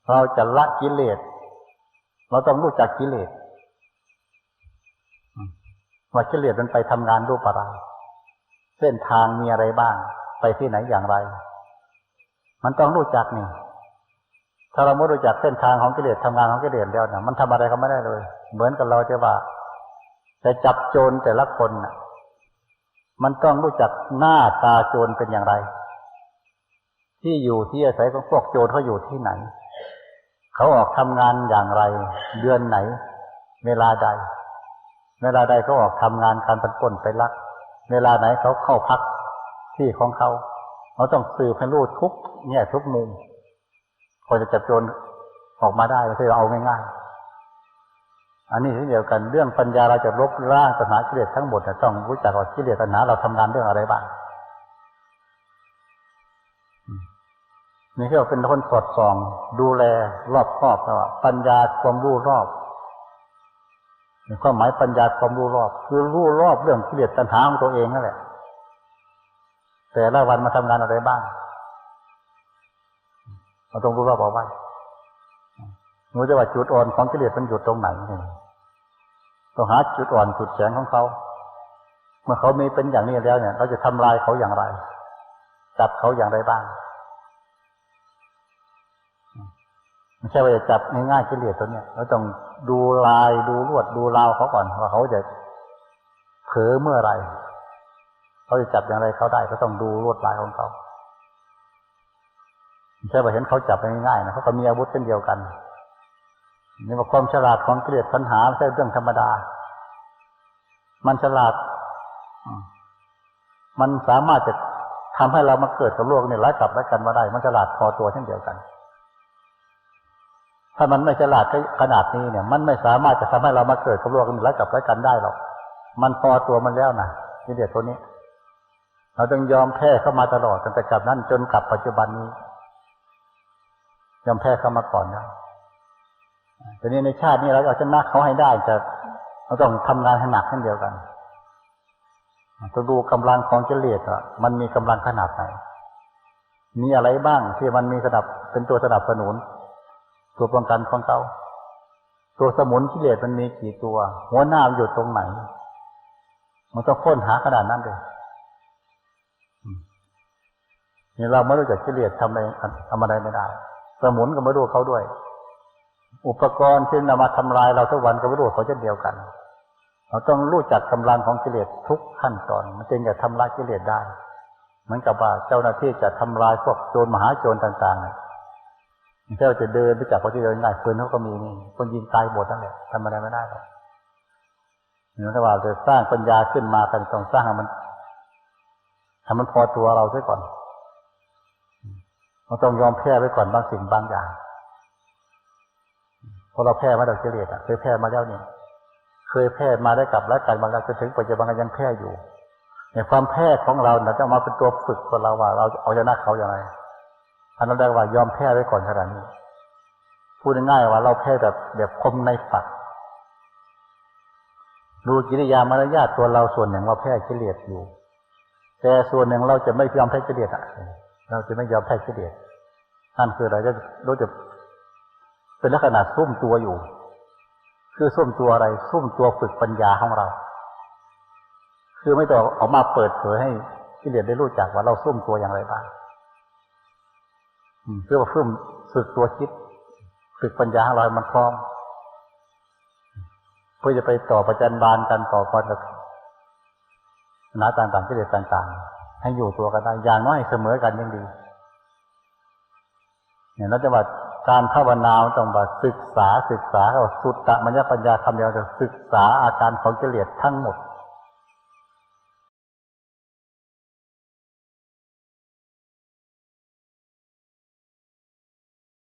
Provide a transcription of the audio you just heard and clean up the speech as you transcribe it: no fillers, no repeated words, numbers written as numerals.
เราจะละกิเลสเราต้องรู้จักกิเลสว่ากิเลสมันไปทำงานรูปอะไรเส้นทางมีอะไรบ้างไปที่ไหนอย่างไรมันต้องรู้จักนี่ถ้าเราไม่รู้จักเส้นทางของกิเลสทำงานของกิเลสแล้วนะมันทำอะไรก็ไม่ได้เลยเหมือนกับเราจะว่าจะจับโจรแต่ละคนน่ะมันต้องรู้จักหน้าตาโจรเป็นอย่างไรที่อยู่ที่อาศัยของพวกโจรเขาอยู่ที่ไหนเขาออกทำงานอย่างไรเดือนไหนเวลาใดเขาออกทำงานการปล้นไปลักเวลาไหนเขาเข้าพักที่ของเขาต้องสืบให้รู้ทุกแง่ทุกมุมพอจะจับโจรออกมาได้ไม่ใช่เราเอาง่ายๆอันนี้เช่นเดียวกันเรื่องปัญญาเราจะลบล้างตัณหากิเลสทั้งหมดต้องรู้จักว่ากิเลสตัณหาเราทำงานเรื่องอะไรบ้างนี่ก็เป็นคนสอดส่องดูแลรอบคอบว่าปัญญาความรู้รอบความหมายปัญญาความรู้รอบคือรู้รอบเรื่องกิเลสตัณหาของตัวเองนั่นแหละแต่ละวันมาทำงานอะไรบ้างเราต้องรู้รอบเอาไว้รู้จะว่าจุดอ่อนของกิเลสมันอยู่ตรงไหนต้องหาจุดอ่อนจุดแข็งของเขาเมื่อเขามีเป็นอย่างนี้แล้วเนี่ยเราจะทำลายเขาอย่างไรจับเขาอย่างไรบ้างไม่ใช่ว่าจะจับง่ายๆกิเลสตัวเนี้ยเราต้องดูลายดูลวดดูราวเขาก่อนว่าเขาจะเผลอเมื่อไรเขาจะจับอย่างไรเขาได้ก็ต้องดูลวดลายของเขาไม่ใช่ว่าเห็นเขาจับง่ายๆนะเขาก็มีอาวุธเช่นเดียวกันนี่ว่าความฉลาดของกิเลสปัญหาไม่ใช่เรื่องธรรมดามันฉลาดมันสามารถจะทำให้เรามาเกิดกับโลกนี่ไร้กลับไร้กันมาได้มันฉลาดพอตัวเช่นเดียวกันถ้ามันไม่ฉลาดขนาดนี้เนี่ยมันไม่สามารถจะทำให้เรามาเกิดกับโลกนี่ไร้กลับไร้กันได้หรอกมันพอตัวมันแล้วนะกิเลสตัวนี้เราต้องยอมแพ้เข้ามาตลอดตั้งแต่กับนั้นจนกับปัจจุบันนี้ยอมแพ้เข้ามาก่อนนะแต่นี้ในชาตินี้เราเอาชนะเขาให้ได้จะเราต้องทำงานให้หนักเช่นเดียวกันต้องดูกำลังของกิเลสอ่ะมันมีกำลังขนาดไหนมีอะไรบ้างที่มันมีเป็นตัวสนับสนุนตัวป้องกันของเขาตัวสมุนกิเลสมันมีกี่ตัวหัวหน้ามันอยู่ตรงไหนมันต้องค้นหาขนาดนั้นเลยนี่เราไม่รู้จักกิเลสทำอะไรไม่ได้สมุนก็ไม่รู้เขาด้วยอุปกรณ์ที่นำมาทำลายเราทุกวันก็ไม่รู้เขาเช่นเดียวกันเราต้องรู้จักกำลังของกิเลสทุกขั้นตอนมันจึงจะทำลายกิเลสได้เหมือนกับว่าเจ้าหน้าที่จะทำลายพวกโจรมหาโจรต่างๆเจ้าจะเดินไปจับเขาที่เดินง่ายปืนเขาก็มีนี่คนยิงตายหมดนั่นแหละทำอะไรไม่ได้หรอกเหมือนกับว่าจะสร้างปัญญาขึ้นมากันต้องสร้างให้มันพอตัวเราซะก่อนเราต้องยอมแพ้ไว้ก่อนบางสิ่งบางอย่างพอเราแพ้มาจากกิเลสเคยแพ้มาแล้วเนี่ยเคยแพ้มาได้กับและกันบางอย่างจนถึงปัจจุบันก็ยังแพ้อยู่ในความแพ้ของเราเนี่ยจะมาเป็นตัวฝึกคนเราว่าเราเอาชนะเขาอย่างไรอันนั้นได้ว่ายอมแพ้ไว้ก่อนขนาดนี้พูดง่ายๆว่าเราแพ้แบบคมในฝักดูกิริยามารยาทตัวเราส่วนหนึ่งเราแพ้กิเลสอยู่แต่ส่วนหนึ่งเราจะไม่ยอมแพ้กิเลสเราจะไม่ยอมแพ้กิเลสนั่นคืออะไรเราจะเป็นลักษณะซุ่มตัวอยู่คือซุ่มตัวอะไรซุ่มตัวฝึกปัญญาของเราคือไม่ต้องออกมาเปิดเผยให้กิเลสได้รู้จักว่าเราซุ่มตัวอย่างไรบ้างเพื่อว่าฝึกตัวคิดฝึกปัญญาของเรามันพร้อมเพื่อจะไปต่อประจันบานกันต่อก่อนกับปัญหาต่างๆกิเลสต่างๆให้อยู่ตัวกันได้อย่างน้อยเสมอกันยังดีเนี่ยเราจะว่าการภาวนาต้องมาศึกษาเข้าสุตตะมัญญปัญญาคำเดียวจะศึกษาอาการของกิเลสทั้งหมด